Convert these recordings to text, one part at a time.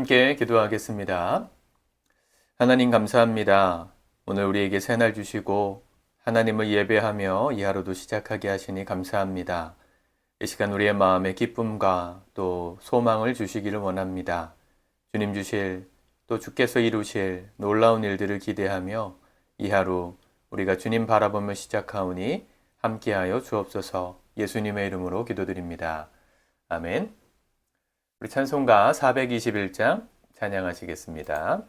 함께 기도하겠습니다. 하나님 감사합니다. 오늘 우리에게 새날 주시고 하나님을 예배하며 이 하루도 시작하게 하시니 감사합니다. 이 시간 우리의 마음에 기쁨과 또 소망을 주시기를 원합니다. 주님 주실 또 주께서 이루실 놀라운 일들을 기대하며 이 하루 우리가 주님 바라보며 시작하오니 함께하여 주옵소서. 예수님의 이름으로 기도드립니다. 아멘. 우리 찬송가 421장 찬양하시겠습니다.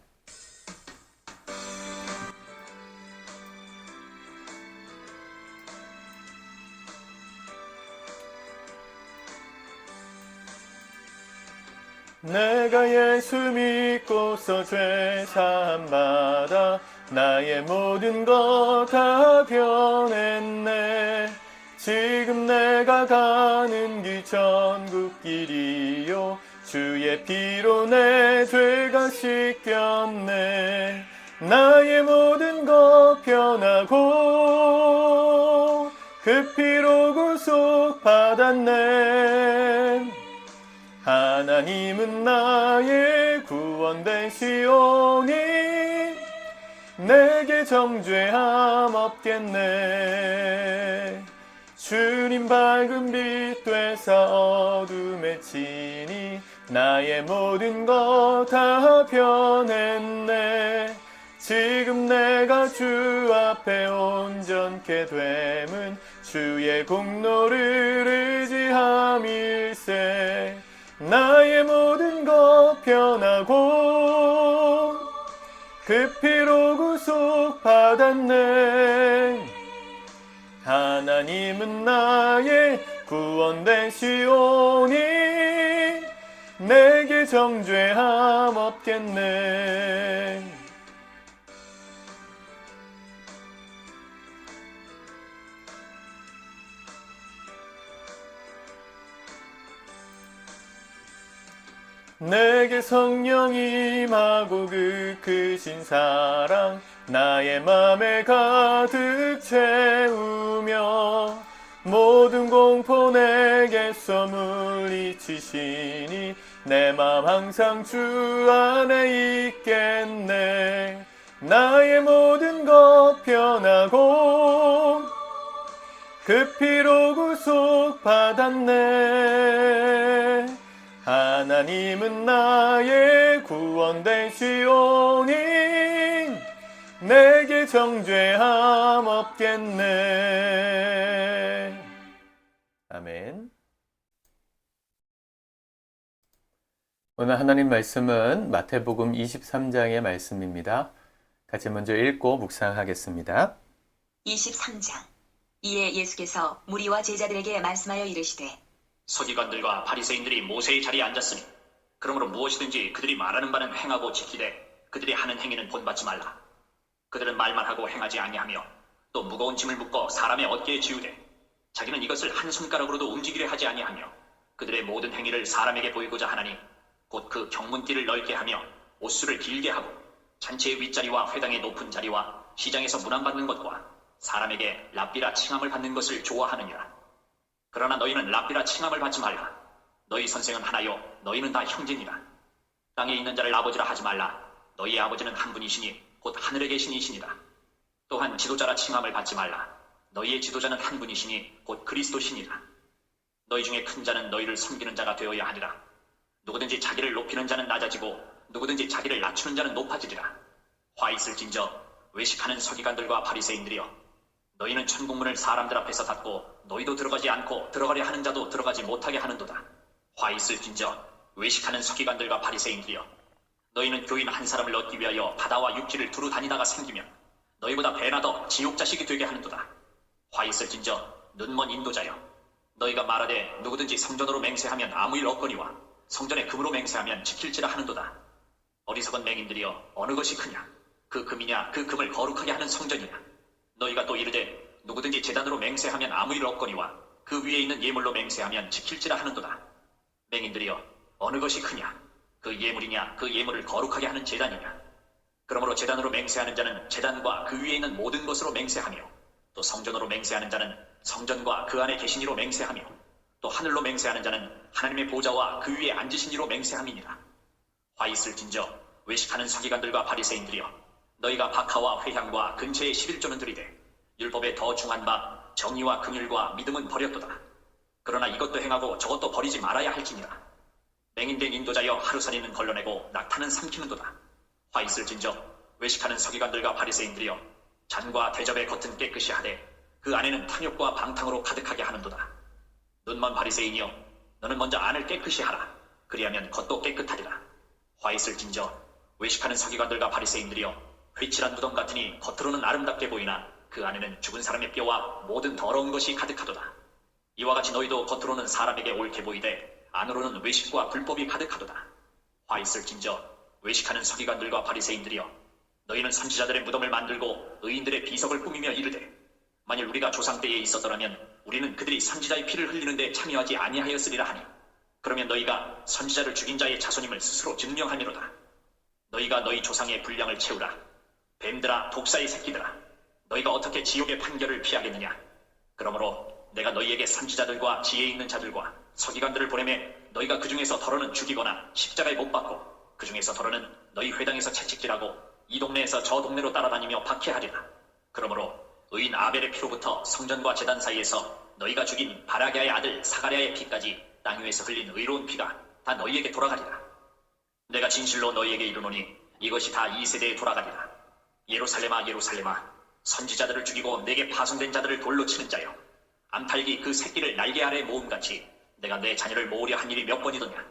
내가 예수 믿고서 죄 사함 받아 나의 모든 것 다 변했네. 지금 내가 가는 길 천국 길이요 주의 피로 내 죄가 씻겼네. 나의 모든 것 변하고 그 피로 구속 받았네. 하나님은 나의 구원 되시오니 내게 정죄함 없겠네. 주님 밝은 빛 되사 어둠에 치니 나의 모든 것 다 변했네. 지금 내가 주 앞에 온전케 됨은 주의 공로를 의지함일세. 나의 모든 것 변하고 그 피로 구속 받았네. 하나님은 나의 구원 되시오니 내게 정죄함 없겠네. 내게 성령 임하고 그 크신 사랑 나의 맘에 가득 채우며 모든 공포 내게서 물리치시니 내 맘 항상 주 안에 있겠네. 나의 모든 것 변하고 그 피로 구속 받았네. 하나님은 나의 구원 되시오니 내게 정죄함 없겠네. 아멘. 오늘 하나님 말씀은 마태복음 23장의 말씀입니다. 같이 먼저 읽고 묵상하겠습니다. 23장. 이에 예수께서 무리와 제자들에게 말씀하여 이르시되 서기관들과 바리새인들이 모세의 자리에 앉았으니 그러므로 무엇이든지 그들이 말하는 바는 행하고 지키되 그들이 하는 행위는 본받지 말라. 그들은 말만 하고 행하지 아니하며 또 무거운 짐을 묶어 사람의 어깨에 지우되 자기는 이것을 한 손가락으로도 움직이려 하지 아니하며 그들의 모든 행위를 사람에게 보이고자 하나니 곧 그 경문길을 넓게 하며 옷수를 길게 하고 잔치의 윗자리와 회당의 높은 자리와 시장에서 문안받는 것과 사람에게 랍비라 칭함을 받는 것을 좋아하느니라. 그러나 너희는 랍비라 칭함을 받지 말라. 너희 선생은 하나요 너희는 다 형제니라. 땅에 있는 자를 아버지라 하지 말라. 너희의 아버지는 한 분이시니 곧 하늘에 계신 이시니라. 또한 지도자라 칭함을 받지 말라. 너희의 지도자는 한 분이시니 곧 그리스도시니라. 너희 중에 큰 자는 너희를 섬기는 자가 되어야 하리라. 누구든지 자기를 높이는 자는 낮아지고 누구든지 자기를 낮추는 자는 높아지리라. 화 있을진저 외식하는 서기관들과 바리새인들이여, 너희는 천국문을 사람들 앞에서 닫고 너희도 들어가지 않고 들어가려 하는 자도 들어가지 못하게 하는도다. 화 있을진저 외식하는 서기관들과 바리새인들이여, 너희는 교인 한 사람을 얻기 위하여 바다와 육지를 두루 다니다가 생기면 너희보다 배나 더 지옥 자식이 되게 하는도다. 화 있을진저 눈먼 인도자여, 너희가 말하되 누구든지 성전으로 맹세하면 아무 일 없거니와 성전에 금으로 맹세하면 지킬지라 하는도다. 어리석은 맹인들이여, 어느 것이 크냐? 그 금이냐 그 금을 거룩하게 하는 성전이냐? 너희가 또 이르되 누구든지 제단으로 맹세하면 아무 일 없거니와 그 위에 있는 예물로 맹세하면 지킬지라 하는도다. 맹인들이여, 어느 것이 크냐? 그 예물이냐 그 예물을 거룩하게 하는 제단이냐? 그러므로 제단으로 맹세하는 자는 제단과 그 위에 있는 모든 것으로 맹세하며 또 성전으로 맹세하는 자는 성전과 그 안에 계신 이로 맹세하며 또 하늘로 맹세하는 자는 하나님의 보좌와 그 위에 앉으신 이로 맹세함이니라. 화 있을진저 외식하는 서기관들과 바리새인들이여, 너희가 박하와 회향과 근처의 11조는 들이되 율법에 더 중한 바 정의와 긍휼과 믿음은 버렸도다. 그러나 이것도 행하고 저것도 버리지 말아야 할지니라. 맹인된 인도자여 하루살이는 걸러내고 낙타는 삼키는도다. 화 있을진저 외식하는 서기관들과 바리새인들이여, 잔과 대접의 겉은 깨끗이 하되 그 안에는 탐욕과 방탕으로 가득하게 하는도다. 눈먼 바리새인이여, 너는 먼저 안을 깨끗이 하라. 그리하면 겉도 깨끗하리라. 화 있을진저 외식하는 서기관들과 바리새인들이여, 회칠한 무덤 같으니 겉으로는 아름답게 보이나 그 안에는 죽은 사람의 뼈와 모든 더러운 것이 가득하도다. 이와 같이 너희도 겉으로는 사람에게 옳게 보이되 안으로는 외식과 불법이 가득하도다. 화 있을진저 외식하는 서기관들과 바리새인들이여, 너희는 선지자들의 무덤을 만들고 의인들의 비석을 꾸미며 이르되, 만일 우리가 조상 때에 있었더라면 우리는 그들이 선지자의 피를 흘리는데 참여하지 아니하였으리라 하니, 그러면 너희가 선지자를 죽인 자의 자손임을 스스로 증명하미로다. 너희가 너희 조상의 분량을 채우라. 뱀들아, 독사의 새끼들아, 너희가 어떻게 지옥의 판결을 피하겠느냐. 그러므로 내가 너희에게 선지자들과 지혜 있는 자들과 서기관들을 보내매 너희가 그 중에서 더러는 죽이거나 십자가에 못 박고, 그 중에서 더러는 너희 회당에서 채찍질하고 이 동네에서 저 동네로 따라다니며 박해하리라. 그러므로 의인 아벨의 피로부터 성전과 제단 사이에서 너희가 죽인 바라게아의 아들 사가랴의 피까지 땅 위에서 흘린 의로운 피가 다 너희에게 돌아가리라. 내가 진실로 너희에게 이르노니 이것이 다 이 세대에 돌아가리라. 예루살렘아, 예루살렘아, 선지자들을 죽이고 내게 파송된 자들을 돌로 치는 자여, 암탉이 그 새끼를 날개 아래 모음같이 내가 내 자녀를 모으려 한 일이 몇 번이더냐.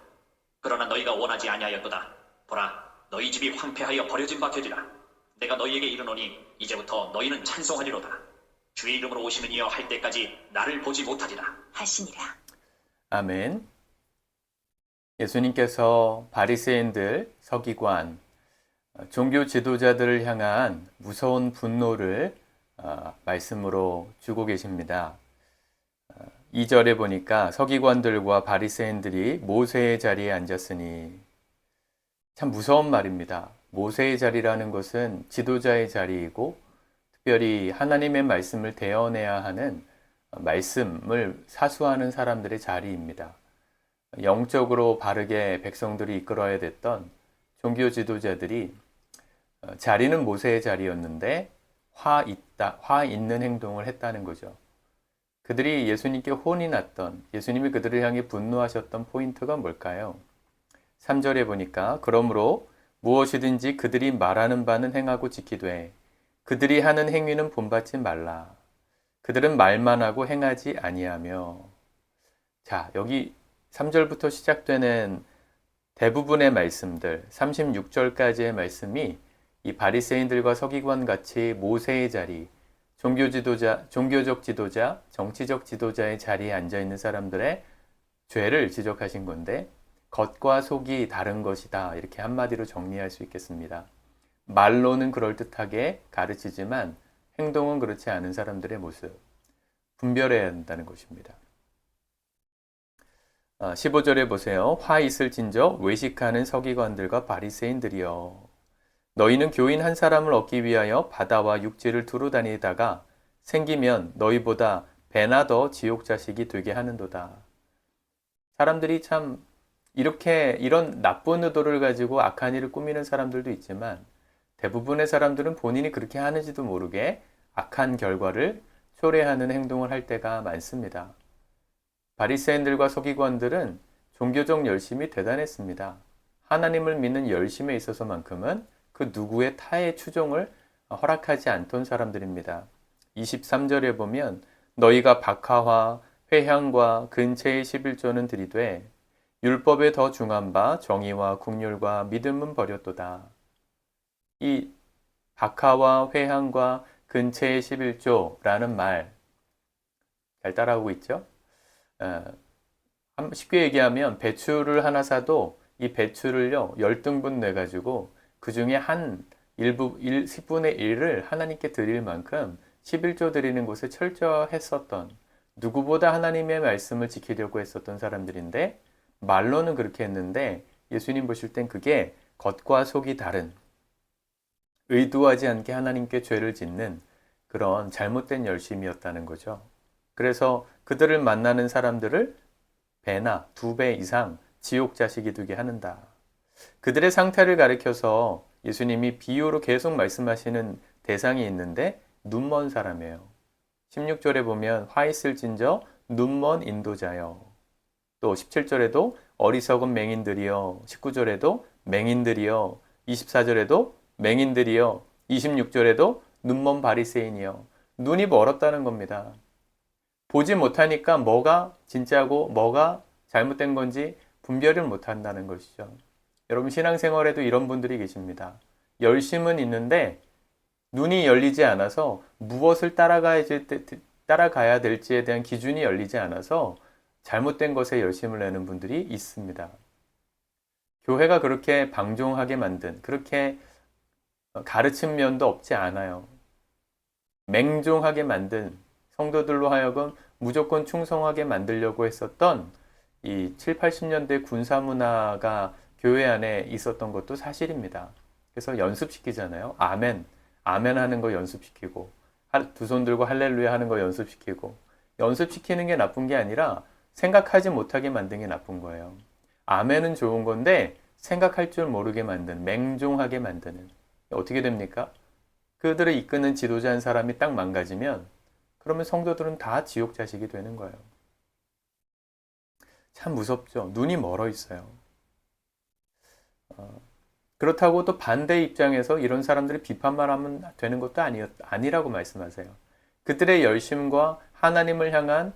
그러나 너희가 원하지 아니하였도다. 보라, 너희 집이 황폐하여 버려진 바 되리라. 내가 너희에게 이르노니 이제부터 너희는 찬송하리로다. 주의 이름으로 오시는 이여 할 때까지 나를 보지 못하리라 하시니라. 아멘. 예수님께서 바리새인들, 서기관, 종교 지도자들을 향한 무서운 분노를 말씀으로 주고 계십니다. 2절에 보니까 서기관들과 바리새인들이 모세의 자리에 앉았으니, 참 무서운 말입니다. 모세의 자리라는 것은 지도자의 자리이고, 특별히 하나님의 말씀을 대언해야 하는 말씀을 사수하는 사람들의 자리입니다. 영적으로 바르게 백성들이 이끌어야 됐던 종교 지도자들이 자리는 모세의 자리였는데 화 있는 행동을 했다는 거죠. 그들이 예수님께 혼이 났던, 예수님이 그들을 향해 분노하셨던 포인트가 뭘까요? 3절에 보니까 그러므로 무엇이든지 그들이 말하는 바는 행하고 지키되 그들이 하는 행위는 본받지 말라. 그들은 말만 하고 행하지 아니하며. 자, 여기 3절부터 시작되는 대부분의 말씀들, 36절까지의 말씀이 이 바리새인들과 서기관 같이 모세의 자리, 종교적 지도자, 정치적 지도자의 자리에 앉아있는 사람들의 죄를 지적하신 건데, 겉과 속이 다른 것이다, 이렇게 한마디로 정리할 수 있겠습니다. 말로는 그럴듯하게 가르치지만 행동은 그렇지 않은 사람들의 모습, 분별해야 한다는 것입니다. 15절에 보세요. 화 있을진저 외식하는 서기관들과 바리새인들이여, 너희는 교인 한 사람을 얻기 위하여 바다와 육지를 두루 다니다가 생기면 너희보다 배나 더 지옥 자식이 되게 하는도다. 사람들이 참 이런 나쁜 의도를 가지고 악한 일을 꾸미는 사람들도 있지만, 대부분의 사람들은 본인이 그렇게 하는지도 모르게 악한 결과를 초래하는 행동을 할 때가 많습니다. 바리새인들과 서기관들은 종교적 열심이 대단했습니다. 하나님을 믿는 열심에 있어서만큼은 그 누구의 타의 추종을 허락하지 않던 사람들입니다. 23절에 보면 너희가 박하와 회향과 근처의 11조는 들이되 율법에 더 중한 바 정의와 긍휼과 믿음은 버렸도다. 이 박하와 회향과 근처의 11조라는 말 잘 따라오고 있죠? 쉽게 얘기하면 배추를 하나 사도 이 배추를요 10등분 내가지고 그 중에 한 10분의 1을 하나님께 드릴 만큼 11조 드리는 곳에 철저했었던, 누구보다 하나님의 말씀을 지키려고 했었던 사람들인데, 말로는 그렇게 했는데 예수님 보실 땐 그게 겉과 속이 다른, 의도하지 않게 하나님께 죄를 짓는 그런 잘못된 열심이었다는 거죠. 그래서 그들을 만나는 사람들을 배나 2배 이상 지옥 자식이 되게 하는다. 그들의 상태를 가리켜서 예수님이 비유로 계속 말씀하시는 대상이 있는데 눈먼 사람이에요. 16절에 보면 화 있을진저 눈먼 인도자여. 또 17절에도 어리석은 맹인들이여. 19절에도 맹인들이여. 24절에도 맹인들이여. 26절에도 눈먼 바리새인이여. 눈이 멀었다는 겁니다. 보지 못하니까 뭐가 진짜고 뭐가 잘못된 건지 분별을 못한다는 것이죠. 여러분 신앙생활에도 이런 분들이 계십니다. 열심은 있는데 눈이 열리지 않아서 무엇을 따라가야 될지에 대한 기준이 열리지 않아서 잘못된 것에 열심을 내는 분들이 있습니다. 교회가 그렇게 방종하게 만든, 그렇게 가르친 면도 없지 않아요. 맹종하게 만든, 성도들로 하여금 무조건 충성하게 만들려고 했었던 이 7, 80년대 군사 문화가 교회 안에 있었던 것도 사실입니다. 그래서 연습시키잖아요. 아멘. 아멘 하는 거 연습시키고, 두 손 들고 할렐루야 하는 거 연습시키고, 연습시키는 게 나쁜 게 아니라 생각하지 못하게 만든 게 나쁜 거예요. 아멘은 좋은 건데 생각할 줄 모르게 만드는, 맹종하게 만드는. 어떻게 됩니까? 그들을 이끄는 지도자 한 사람이 딱 망가지면 그러면 성도들은 다 지옥 자식이 되는 거예요. 참 무섭죠. 눈이 멀어 있어요. 그렇다고 또 반대 입장에서 이런 사람들이 비판만 하면 되는 것도 아니라고 말씀하세요. 그들의 열심과 하나님을 향한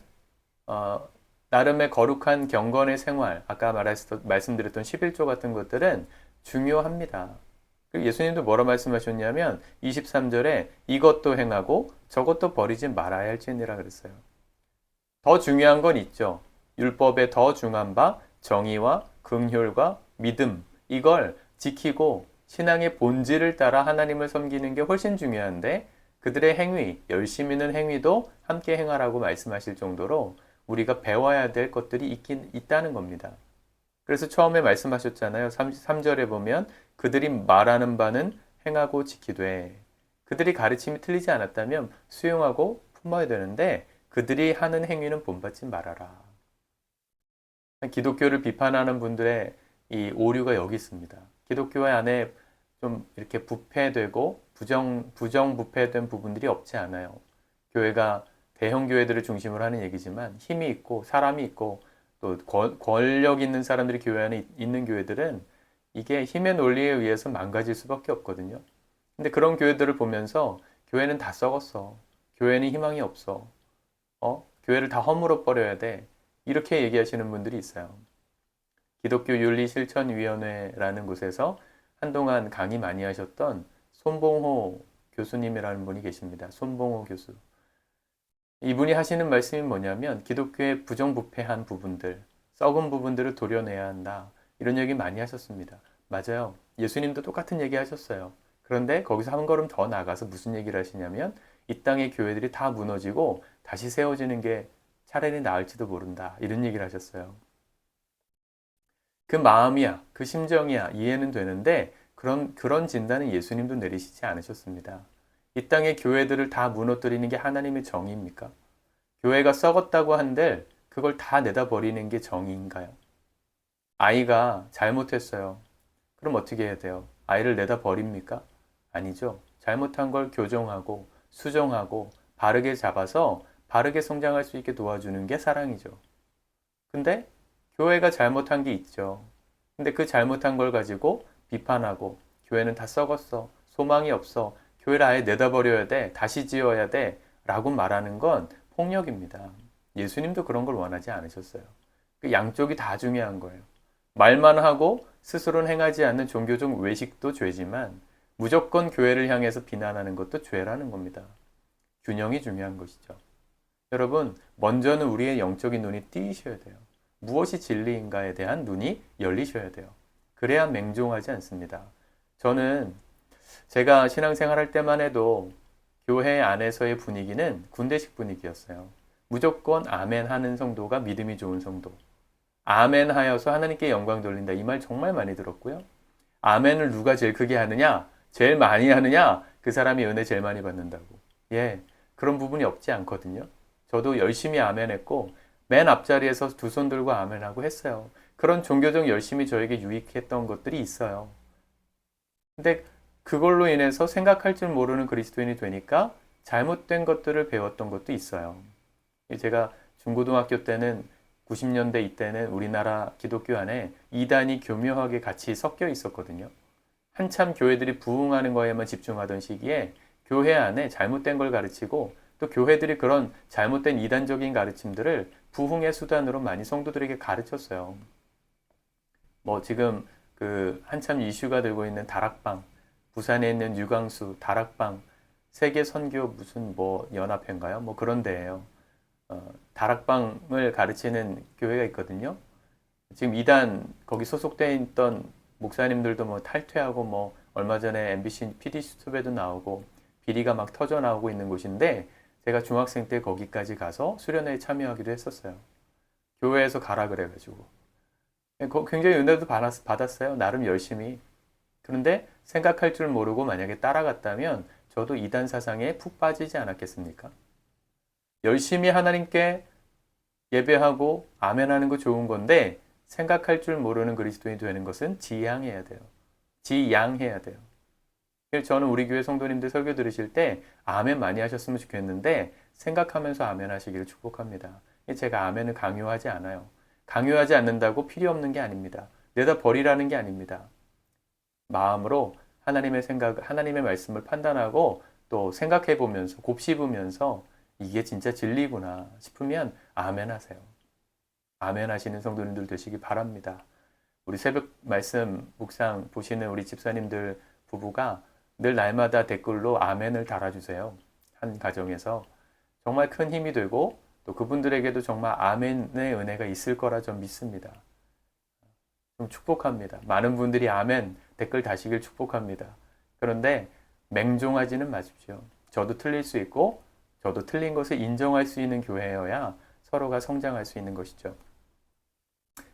나름의 거룩한 경건의 생활, 아까 말씀드렸던 11조 같은 것들은 중요합니다. 예수님도 뭐라 말씀하셨냐면 23절에 이것도 행하고 저것도 버리지 말아야 할지니라 그랬어요. 더 중요한 건 있죠. 율법에 더 중한 바 정의와 긍휼과 믿음, 이걸 지키고 신앙의 본질을 따라 하나님을 섬기는 게 훨씬 중요한데 그들의 행위, 열심히는 행위도 함께 행하라고 말씀하실 정도로 우리가 배워야 될 것들이 있다는 겁니다. 그래서 처음에 말씀하셨잖아요. 3절에 보면 그들이 말하는 바는 행하고 지키되, 그들이 가르침이 틀리지 않았다면 수용하고 품어야 되는데 그들이 하는 행위는 본받지 말아라. 기독교를 비판하는 분들의 이 오류가 여기 있습니다. 기독교 안에 좀 이렇게 부패되고 부정부패된 부분들이 없지 않아요. 교회가 대형 교회들을 중심으로 하는 얘기지만 힘이 있고 사람이 있고 또 권력 있는 사람들이 교회 안에 있는 교회들은 이게 힘의 논리에 의해서 망가질 수밖에 없거든요. 근데 그런 교회들을 보면서 교회는 다 썩었어. 교회는 희망이 없어. 교회를 다 허물어 버려야 돼. 이렇게 얘기하시는 분들이 있어요. 기독교 윤리실천위원회라는 곳에서 한동안 강의 많이 하셨던 손봉호 교수님이라는 분이 계십니다. 손봉호 교수. 이분이 하시는 말씀이 뭐냐면 기독교의 부정부패한 부분들, 썩은 부분들을 도려내야 한다. 이런 얘기 많이 하셨습니다. 맞아요. 예수님도 똑같은 얘기 하셨어요. 그런데 거기서 한 걸음 더 나가서 무슨 얘기를 하시냐면 이 땅의 교회들이 다 무너지고 다시 세워지는 게 차라리 나을지도 모른다. 이런 얘기를 하셨어요. 그 마음이야, 그 심정이야 이해는 되는데 그런 진단은 예수님도 내리시지 않으셨습니다. 이 땅의 교회들을 다 무너뜨리는 게 하나님의 정의입니까? 교회가 썩었다고 한들 그걸 다 내다버리는 게 정의인가요? 아이가 잘못했어요. 그럼 어떻게 해야 돼요? 아이를 내다버립니까? 아니죠. 잘못한 걸 교정하고 수정하고 바르게 잡아서 바르게 성장할 수 있게 도와주는 게 사랑이죠. 근데 교회가 잘못한 게 있죠. 근데 그 잘못한 걸 가지고 비판하고 교회는 다 썩었어. 소망이 없어. 교회를 아예 내다버려야 돼. 다시 지어야 돼. 라고 말하는 건 폭력입니다. 예수님도 그런 걸 원하지 않으셨어요. 그 양쪽이 다 중요한 거예요. 말만 하고 스스로는 행하지 않는 종교적 외식도 죄지만 무조건 교회를 향해서 비난하는 것도 죄라는 겁니다. 균형이 중요한 것이죠. 여러분, 먼저는 우리의 영적인 눈이 띄셔야 돼요. 무엇이 진리인가에 대한 눈이 열리셔야 돼요. 그래야 맹종하지 않습니다. 저는 제가 신앙생활 할 때만 해도 교회 안에서의 분위기는 군대식 분위기였어요. 무조건 아멘 하는 성도가 믿음이 좋은 성도. 아멘 하여서 하나님께 영광 돌린다. 이 말 정말 많이 들었고요. 아멘을 누가 제일 크게 하느냐? 제일 많이 하느냐? 그 사람이 은혜 제일 많이 받는다고. 예, 그런 부분이 없지 않거든요. 저도 열심히 아멘 했고 맨 앞자리에서 두 손 들고 아멘하고 했어요. 그런 종교적 열심이 저에게 유익했던 것들이 있어요. 근데 그걸로 인해서 생각할 줄 모르는 그리스도인이 되니까 잘못된 것들을 배웠던 것도 있어요. 제가 중고등학교 때는 90년대 이때는 우리나라 기독교 안에 이단이 교묘하게 같이 섞여 있었거든요. 한참 교회들이 부흥하는 거에만 집중하던 시기에 교회 안에 잘못된 걸 가르치고 또 교회들이 그런 잘못된 이단적인 가르침들을 부흥의 수단으로 많이 성도들에게 가르쳤어요. 뭐 지금 그 한참 이슈가 되고 있는 다락방, 부산에 있는 유광수 다락방 세계 선교 무슨 뭐 연합회인가요? 뭐 그런 데예요. 다락방을 가르치는 교회가 있거든요. 지금 이단 거기 소속돼 있던 목사님들도 뭐 탈퇴하고 뭐 얼마 전에 MBC PD 수첩에도 나오고 비리가 막 터져 나오고 있는 곳인데 제가 중학생 때 거기까지 가서 수련회에 참여하기도 했었어요. 교회에서 가라 그래가지고 굉장히 은혜도 받았어요. 나름 열심히. 그런데 생각할 줄 모르고 만약에 따라갔다면 저도 이단 사상에 푹 빠지지 않았겠습니까? 열심히 하나님께 예배하고 아멘하는 거 좋은 건데 생각할 줄 모르는 그리스도인이 되는 것은 지양해야 돼요. 지양해야 돼요. 그래서 저는 우리 교회 성도님들 설교 들으실 때 아멘 많이 하셨으면 좋겠는데 생각하면서 아멘 하시기를 축복합니다. 제가 아멘을 강요하지 않아요. 강요하지 않는다고 필요 없는 게 아닙니다. 내다 버리라는 게 아닙니다. 마음으로 하나님의 생각, 하나님의 말씀을 판단하고 또 생각해 보면서 곱씹으면서 이게 진짜 진리구나 싶으면 아멘 하세요. 아멘 하시는 성도님들 되시기 바랍니다. 우리 새벽 말씀 묵상 보시는 우리 집사님들 부부가 늘 날마다 댓글로 아멘을 달아주세요. 한 가정에서 정말 큰 힘이 되고 또 그분들에게도 정말 아멘의 은혜가 있을 거라 좀 믿습니다. 좀 축복합니다. 많은 분들이 아멘 댓글 다시길 축복합니다. 그런데 맹종하지는 마십시오. 저도 틀릴 수 있고 저도 틀린 것을 인정할 수 있는 교회여야 서로가 성장할 수 있는 것이죠.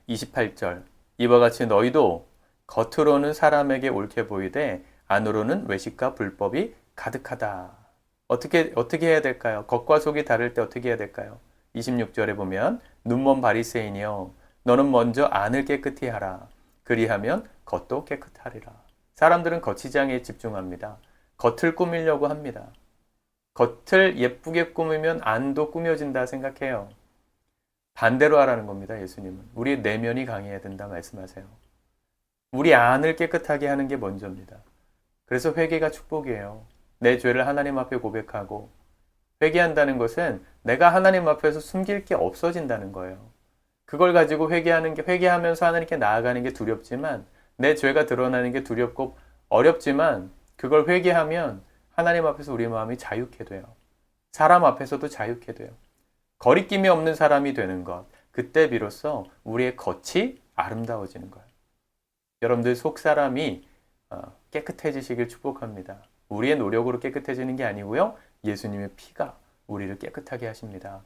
28절 이와 같이 너희도 겉으로는 사람에게 옳게 보이되 안으로는 외식과 불법이 가득하다. 어떻게 해야 될까요? 겉과 속이 다를 때 어떻게 해야 될까요? 26절에 보면 눈먼 바리새인이여 너는 먼저 안을 깨끗이 하라. 그리하면 겉도 깨끗하리라. 사람들은 겉치장에 집중합니다. 겉을 꾸미려고 합니다. 겉을 예쁘게 꾸미면 안도 꾸며진다 생각해요. 반대로 하라는 겁니다. 예수님은. 우리 내면이 강해야 된다 말씀하세요. 우리 안을 깨끗하게 하는 게 먼저입니다. 그래서 회개가 축복이에요. 내 죄를 하나님 앞에 고백하고 회개한다는 것은 내가 하나님 앞에서 숨길 게 없어진다는 거예요. 그걸 가지고 회개하면서 하나님께 나아가는 게 두렵지만 내 죄가 드러나는 게 두렵고 어렵지만 그걸 회개하면 하나님 앞에서 우리 마음이 자유케 돼요. 사람 앞에서도 자유케 돼요. 거리낌이 없는 사람이 되는 것. 그때 비로소 우리의 겉이 아름다워지는 거예요. 여러분들 속 사람이 깨끗해지시길 축복합니다. 우리의 노력으로 깨끗해지는 게 아니고요. 예수님의 피가 우리를 깨끗하게 하십니다.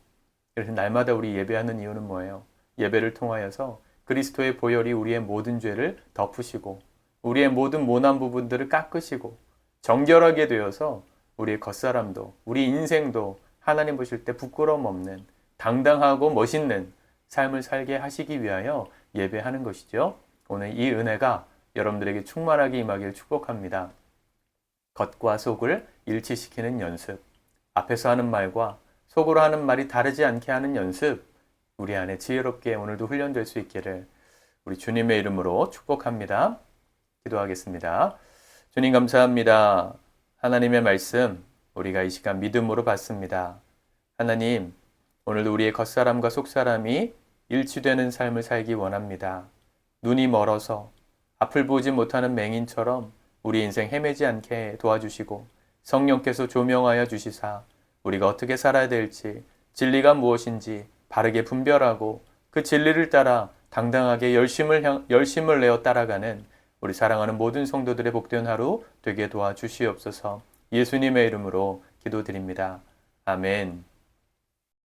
그래서 날마다 우리 예배하는 이유는 뭐예요? 예배를 통하여서 그리스도의 보혈이 우리의 모든 죄를 덮으시고 우리의 모든 모난 부분들을 깎으시고 정결하게 되어서 우리의 겉사람도 우리 인생도 하나님 보실 때 부끄러움 없는 당당하고 멋있는 삶을 살게 하시기 위하여 예배하는 것이죠. 오늘 이 은혜가 여러분들에게 충만하게 임하기를 축복합니다. 겉과 속을 일치시키는 연습, 앞에서 하는 말과 속으로 하는 말이 다르지 않게 하는 연습, 우리 안에 지혜롭게 오늘도 훈련될 수 있기를 우리 주님의 이름으로 축복합니다. 기도하겠습니다. 주님 감사합니다. 하나님의 말씀 우리가 이 시간 믿음으로 받습니다. 하나님, 오늘도 우리의 겉사람과 속사람이 일치되는 삶을 살기 원합니다. 눈이 멀어서 앞을 보지 못하는 맹인처럼 우리 인생 헤매지 않게 도와주시고 성령께서 조명하여 주시사 우리가 어떻게 살아야 될지 진리가 무엇인지 바르게 분별하고 그 진리를 따라 당당하게 열심을 내어 따라가는 우리 사랑하는 모든 성도들의 복된 하루 되게 도와주시옵소서. 예수님의 이름으로 기도드립니다. 아멘.